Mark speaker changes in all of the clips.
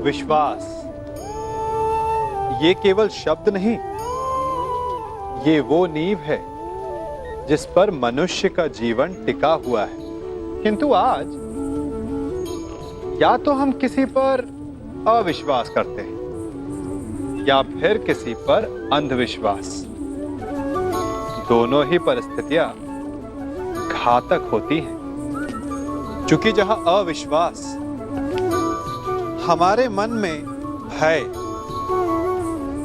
Speaker 1: विश्वास ये केवल शब्द नहीं, ये वो नींव है जिस पर मनुष्य का जीवन टिका हुआ है। किंतु आज या तो हम किसी पर अविश्वास करते हैं या फिर किसी पर अंधविश्वास। दोनों ही परिस्थितियां घातक होती हैं, क्योंकि जहां अविश्वास हमारे मन में भय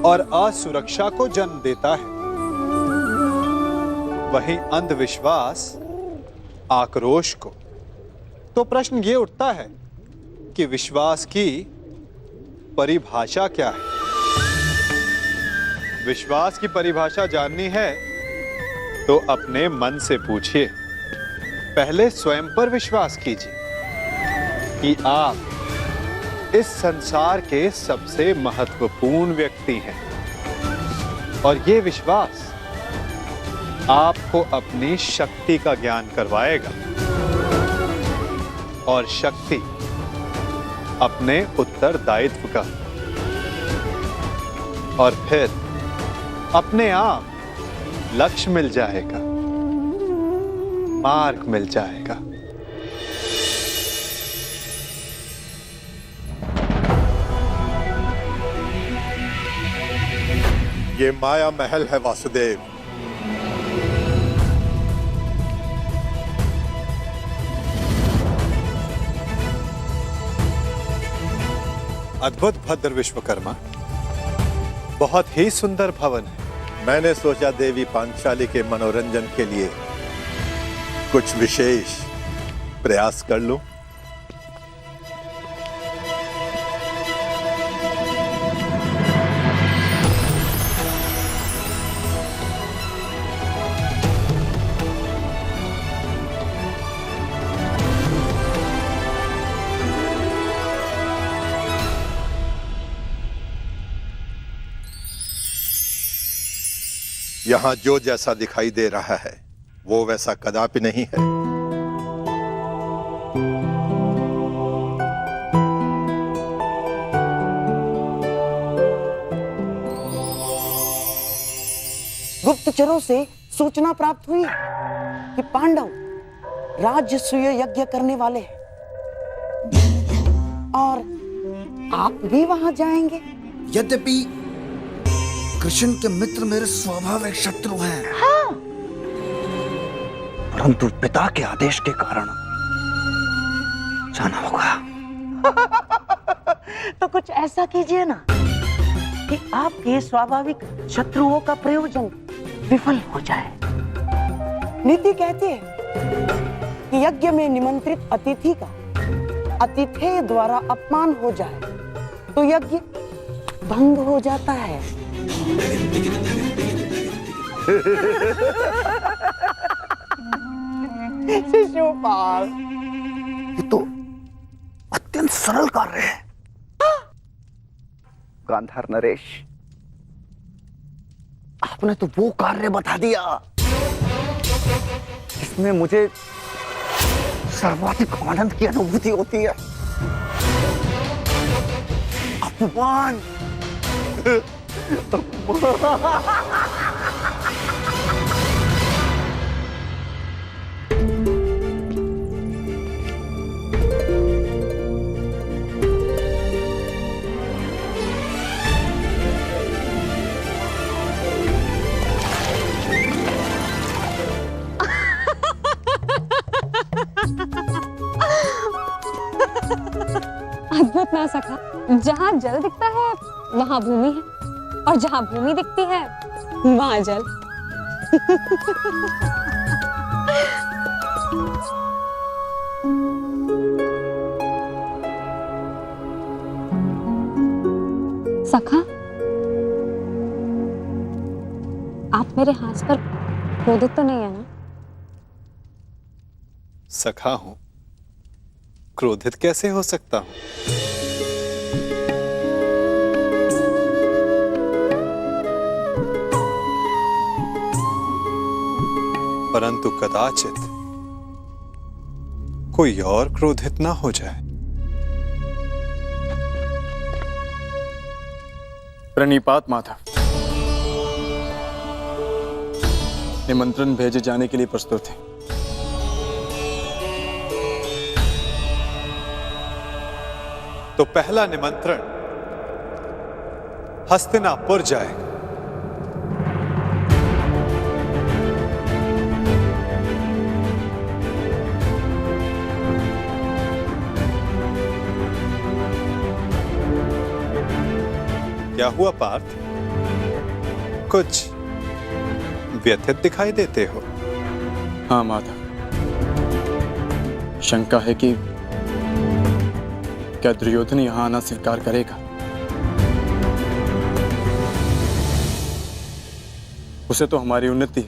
Speaker 1: और असुरक्षा को जन्म देता है, वहीं अंधविश्वास आक्रोश को। तो प्रश्न ये उठता है कि विश्वास की परिभाषा क्या है? विश्वास की परिभाषा जाननी है तो अपने मन से पूछिए। पहले स्वयं पर विश्वास कीजिए कि आप इस संसार के सबसे महत्वपूर्ण व्यक्ति हैं, और ये विश्वास आपको अपनी शक्ति का ज्ञान करवाएगा, और शक्ति अपने उत्तरदायित्व का, और फिर अपने आप लक्ष्य मिल जाएगा, मार्ग मिल जाएगा।
Speaker 2: ये माया महल है वासुदेव।
Speaker 1: अद्भुत भद्र विश्वकर्मा, बहुत ही सुंदर भवन है।
Speaker 2: मैंने सोचा देवी पांचाली के मनोरंजन के लिए कुछ विशेष प्रयास कर लूं। यहां जो जैसा दिखाई दे रहा है वो वैसा कदापि नहीं है।
Speaker 3: गुप्तचरों से सूचना प्राप्त हुई कि पांडव राजसूय यज्ञ करने वाले हैं, और आप भी वहां जाएंगे।
Speaker 4: यद्यपि कृष्ण के मित्र मेरे स्वाभाविक शत्रु हैं,
Speaker 3: हाँ।
Speaker 4: परंतु पिता के आदेश के कारण जाना होगा।
Speaker 3: तो कुछ ऐसा कीजिए ना कि आपके स्वाभाविक शत्रुओं का प्रयोजन विफल हो जाए। नीति कहती है कि यज्ञ में निमंत्रित अतिथि का अतिथेय द्वारा अपमान हो जाए तो यज्ञ भंग हो जाता है। शिशुपाल,
Speaker 4: ये तो अत्यंत सरल कार्य है। गांधार नरेश, आपने तो वो कार्य बता दिया इसमें मुझे सर्वाधिक आनंद की अनुभूति होती है। अपमान
Speaker 5: अद्भुत ना सका। जहाँ जल दिखता है वहाँ भूमि है, और जहाँ भूमि दिखती है वहाँ जल। सखा, आप मेरे हाथ पर क्रोधित तो नहीं है ना?
Speaker 1: सखा हूं, क्रोधित कैसे हो सकता हूं? परंतु कदाचित कोई और क्रोधित ना हो जाए।
Speaker 6: प्रणिपात माता। निमंत्रण भेजे जाने के लिए प्रस्तुत है।
Speaker 1: तो पहला निमंत्रण हस्तिनापुर जाएगा। क्या हुआ पार्थ? कुछ व्यथित दिखाई देते हो।
Speaker 6: हाँ माता, शंका है कि क्या दुर्योधन यहां आना स्वीकार करेगा। उसे तो हमारी उन्नति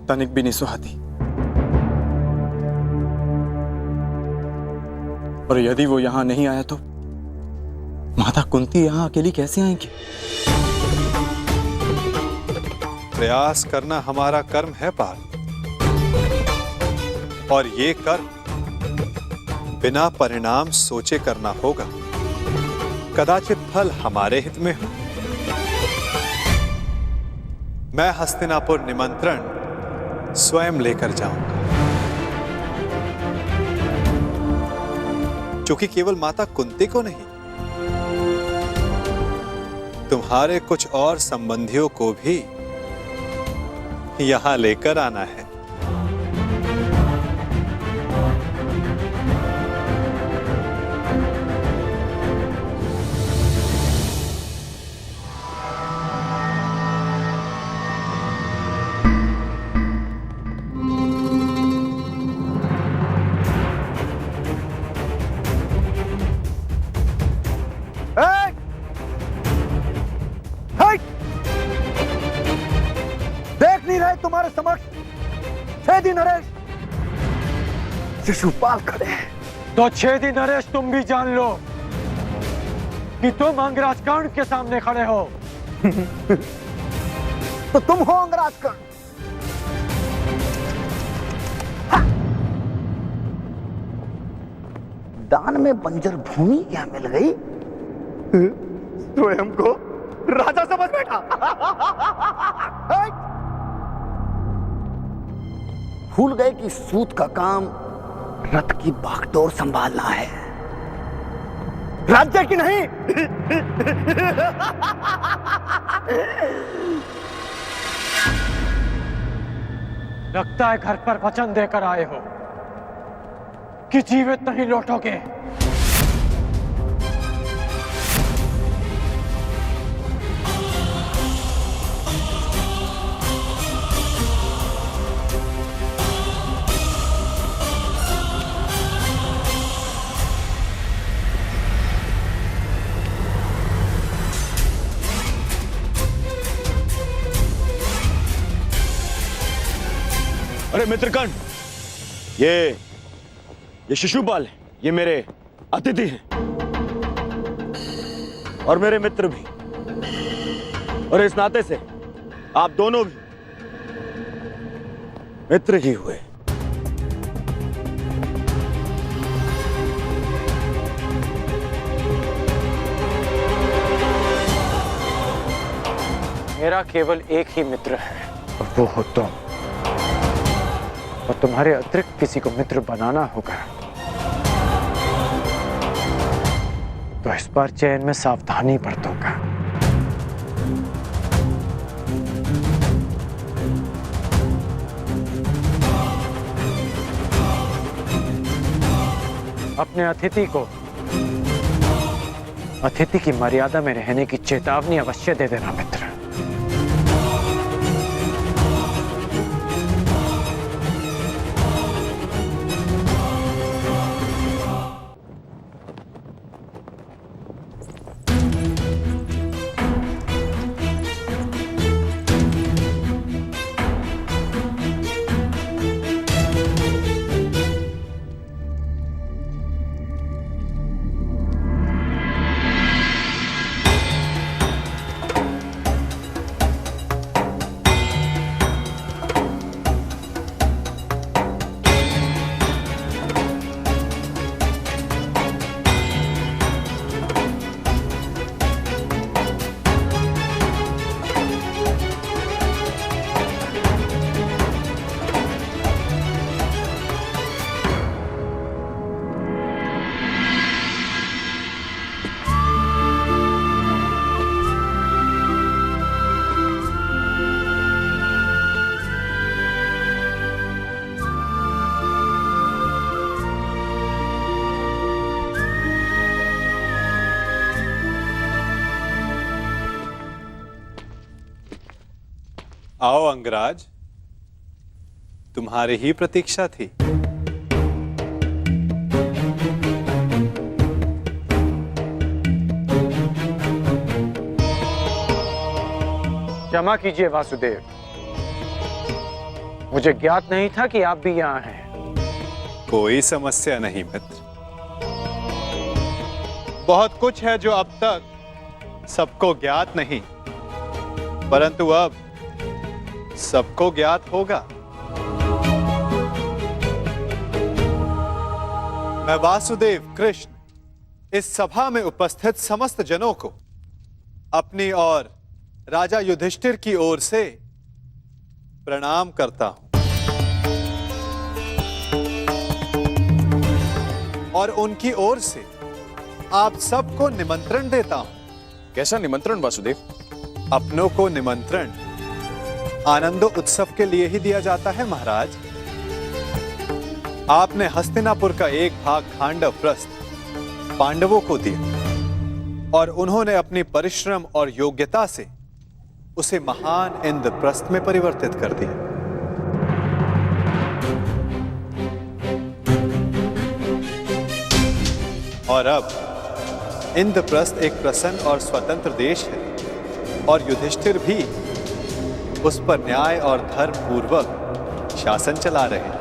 Speaker 6: तनिक भी नहीं सुहाती, और यदि वो यहां नहीं आया तो माता कुंती यहां अकेली कैसे आएंगी?
Speaker 1: प्रयास करना हमारा कर्म है पार्थ, और ये कर्म बिना परिणाम सोचे करना होगा। कदाचित फल हमारे हित में हो। मैं हस्तिनापुर निमंत्रण स्वयं लेकर जाऊंगा, क्योंकि केवल माता कुंती को नहीं, तुम्हारे कुछ और संबंधियों को भी यहां लेकर आना है।
Speaker 4: देख नहीं रहे तुम्हारे समक्ष छेदी नरेश शिशुपाल खड़े हैं।
Speaker 7: तो छेदी नरेश, तुम भी जान लो कि तुम अंगराज कर्ण के सामने खड़े हो।
Speaker 4: तो तुम हो अंगराज कर्ण। दान में बंजर भूमि क्या मिल गई? स्वयं को राजा समझ बैठा। भूल गए कि सूत का काम रथ की बागडोर संभालना है, राज्य की नहीं।
Speaker 7: लगता है घर पर वचन देकर आए हो कि जीवित नहीं लौटोगे।
Speaker 8: अरे मित्रकर्ण, ये शिशुपाल है, ये मेरे अतिथि हैं और मेरे मित्र भी, और इस नाते से आप दोनों भी मित्र ही हुए।
Speaker 7: मेरा केवल एक ही मित्र है, और वो हो तुम। और तुम्हारे अतिरिक्त किसी को मित्र बनाना होगा तो इस बार चयन में सावधानी बरतूंगा। अपने अतिथि की मर्यादा में रहने की चेतावनी अवश्य दे देना मित्र।
Speaker 1: आओ अंगराज, तुम्हारी ही प्रतीक्षा थी।
Speaker 7: क्षमा कीजिए वासुदेव, मुझे ज्ञात नहीं था कि आप भी यहाँ हैं।
Speaker 1: कोई समस्या नहीं मित्र। बहुत कुछ है जो अब तक सबको ज्ञात नहीं, परंतु अब सबको ज्ञात होगा। मैं वासुदेव कृष्ण इस सभा में उपस्थित समस्त जनों को अपनी और राजा युधिष्ठिर की ओर से प्रणाम करता हूं और उनकी ओर से आप सबको निमंत्रण देता हूं।
Speaker 6: कैसा निमंत्रण वासुदेव?
Speaker 1: अपनों को निमंत्रण आनंदो उत्सव के लिए ही दिया जाता है महाराज। आपने हस्तिनापुर का एक भाग खांडव प्रस्थ पांडवों को दिया और उन्होंने अपनी परिश्रम और योग्यता से उसे महान इंद्रप्रस्थ में परिवर्तित कर दिया। और अब इंद्रप्रस्थ एक प्रसन्न और स्वतंत्र देश है और युधिष्ठिर भी उस पर न्याय और धर्म पूर्वक शासन चला रहे हैं।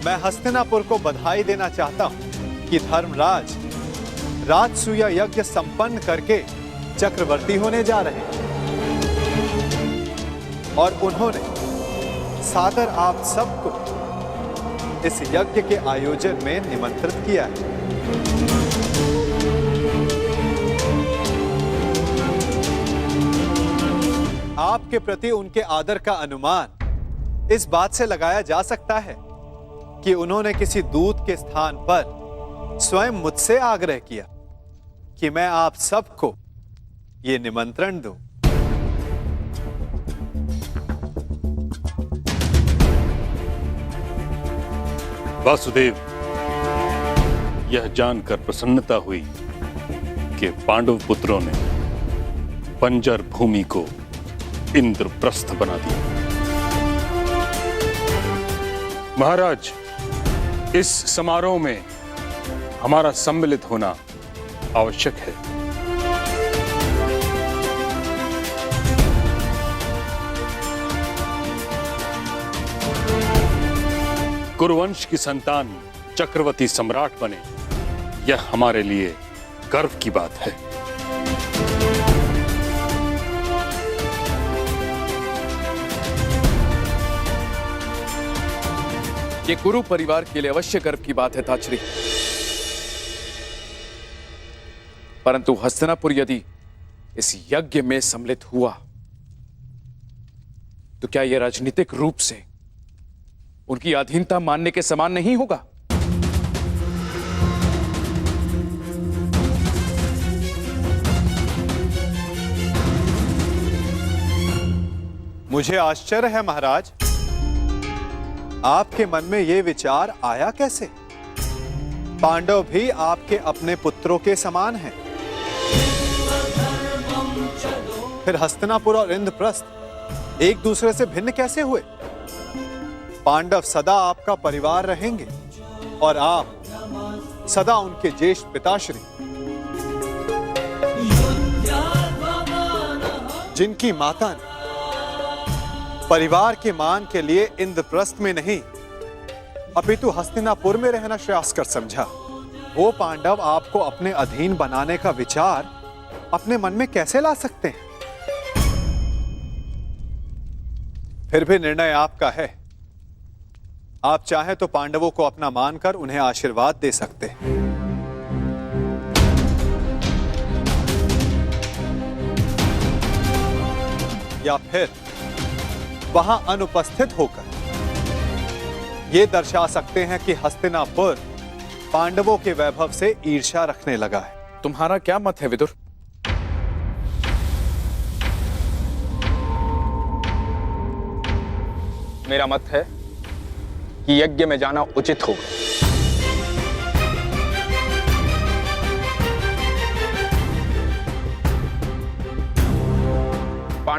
Speaker 1: मैं हस्तिनापुर को बधाई देना चाहता हूं कि धर्मराज राजसूया यज्ञ संपन्न करके चक्रवर्ती होने जा रहे हैं और उन्होंने सादर आप सबको इस यज्ञ के आयोजन में निमंत्रित किया है। आपके प्रति उनके आदर का अनुमान इस बात से लगाया जा सकता है कि उन्होंने किसी दूत के स्थान पर स्वयं मुझसे आग्रह किया कि मैं आप सबको ये निमंत्रण दूं।
Speaker 9: वासुदेव, यह जानकर प्रसन्नता हुई कि पांडव पुत्रों ने बंजर भूमि को इंद्रप्रस्थ बना दिया। महाराज, इस समारोह में हमारा सम्मिलित होना आवश्यक है। कुरुवंश की संतान चक्रवर्ती सम्राट बने, यह हमारे लिए गर्व की बात है।
Speaker 6: ये कुरु परिवार के लिए अवश्य गर्व की बात है ताचरी, परंतु हस्तिनापुर यदि इस यज्ञ में सम्मिलित हुआ तो क्या यह राजनीतिक रूप से उनकी अधीनता मानने के समान नहीं होगा?
Speaker 1: मुझे आश्चर्य है महाराज, आपके मन में यह विचार आया कैसे? पांडव भी आपके अपने पुत्रों के समान हैं। फिर हस्तिनापुर और इंद्रप्रस्थ एक दूसरे से भिन्न कैसे हुए? पांडव सदा आपका परिवार रहेंगे और आप सदा उनके ज्येष्ठ पिताश्री, जिनकी माता ने परिवार के मान के लिए इंद्रप्रस्थ में नहीं अपितु हस्तिनापुर में रहना श्रेयस्कर समझा, वो पांडव आपको अपने अधीन बनाने का विचार अपने मन में कैसे ला सकते हैं? फिर भी निर्णय आपका है। आप चाहें तो पांडवों को अपना मानकर उन्हें आशीर्वाद दे सकते हैं, या फिर वहां अनुपस्थित होकर यह दर्शा सकते हैं कि हस्तिनापुर पांडवों के वैभव से ईर्ष्या रखने लगा है।
Speaker 6: तुम्हारा क्या मत है विदुर?
Speaker 10: मेरा मत है कि यज्ञ में जाना उचित होगा।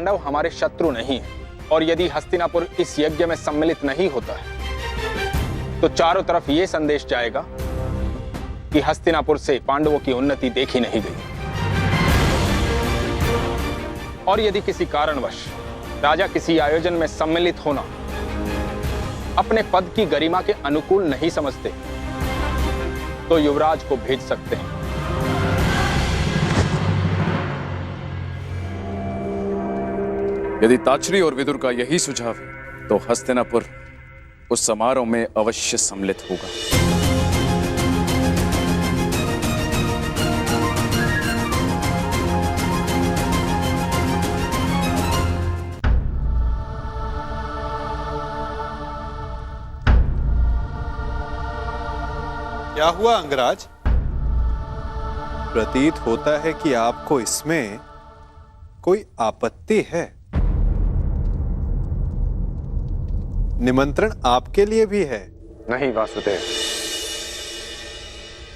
Speaker 10: पांडव हमारे शत्रु नहीं है, और यदि हस्तिनापुर इस यज्ञ में सम्मिलित नहीं होता है तो चारों तरफ यह संदेश जाएगा कि हस्तिनापुर से पांडवों की उन्नति देखी नहीं गई। और यदि किसी कारणवश राजा किसी आयोजन में सम्मिलित होना अपने पद की गरिमा के अनुकूल नहीं समझते तो युवराज को भेज सकते हैं।
Speaker 6: यदि ताचरी और विदुर का यही सुझाव है तो हस्तिनापुर उस समारोह में अवश्य सम्मिलित होगा।
Speaker 1: क्या हुआ अंगराज? प्रतीत होता है कि आपको इसमें कोई आपत्ति है। निमंत्रण आपके लिए भी है।
Speaker 7: नहीं वासुदेव,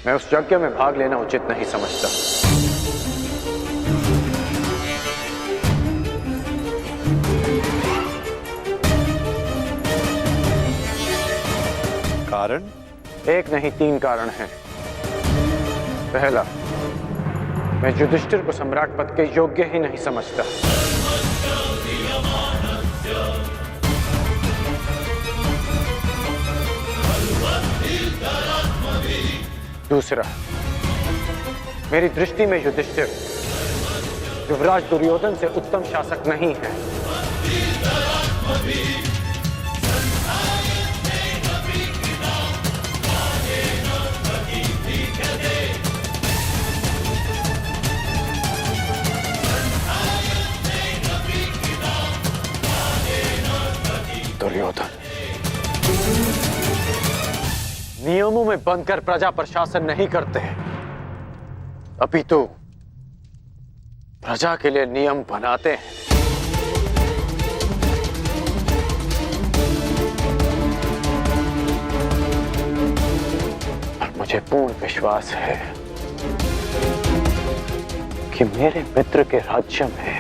Speaker 7: मैं उस यज्ञ में भाग लेना उचित नहीं समझता।
Speaker 1: कारण?
Speaker 7: एक नहीं 3 कारण हैं। पहला, मैं युधिष्ठिर को सम्राट पद के योग्य ही नहीं समझता। दूसरा, मेरी दृष्टि में युधिष्ठिर युवराज दुर्योधन से उत्तम शासक नहीं है। दुर्योधन नियमों में बंधकर प्रजा पर शासन नहीं करते, अपितु प्रजा के लिए नियम बनाते हैं। और मुझे पूर्ण विश्वास है कि मेरे मित्र के राज्य में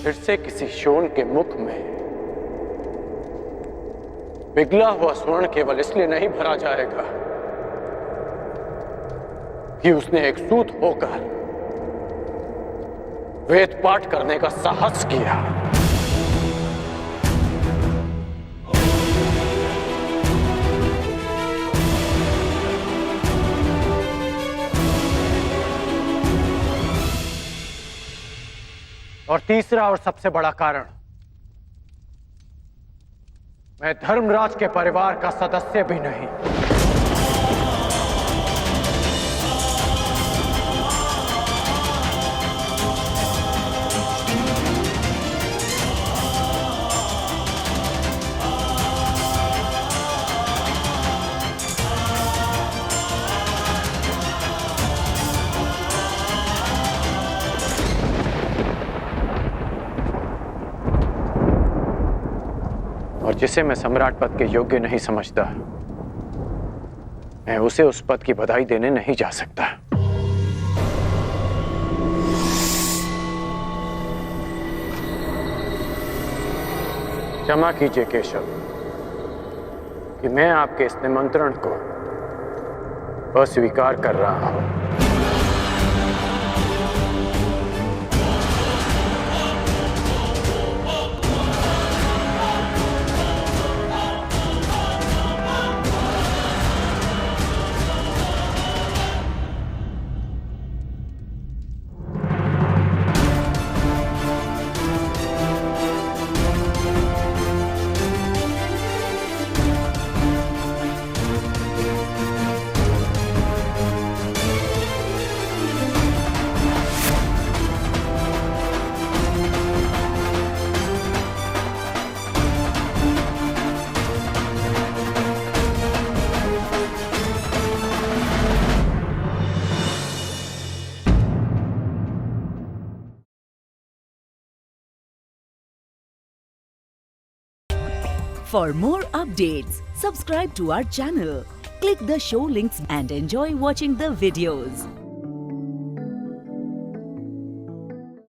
Speaker 7: फिर से किसी शोण के मुख में पिघला हुआ स्वर्ण केवल इसलिए नहीं भरा जाएगा कि उसने एक सूत होकर वेद पाठ करने का साहस किया। और तीसरा और सबसे बड़ा कारण, मैं धर्मराज के परिवार का सदस्य भी नहीं। और जिसे मैं सम्राट पद के योग्य नहीं समझता, मैं उसे उस पद की बधाई देने नहीं जा सकता। क्षमा कीजिए केशव कि मैं आपके इस निमंत्रण को अस्वीकार कर रहा हूं।
Speaker 11: For more updates, subscribe to our channel, Click the show links and enjoy watching the videos.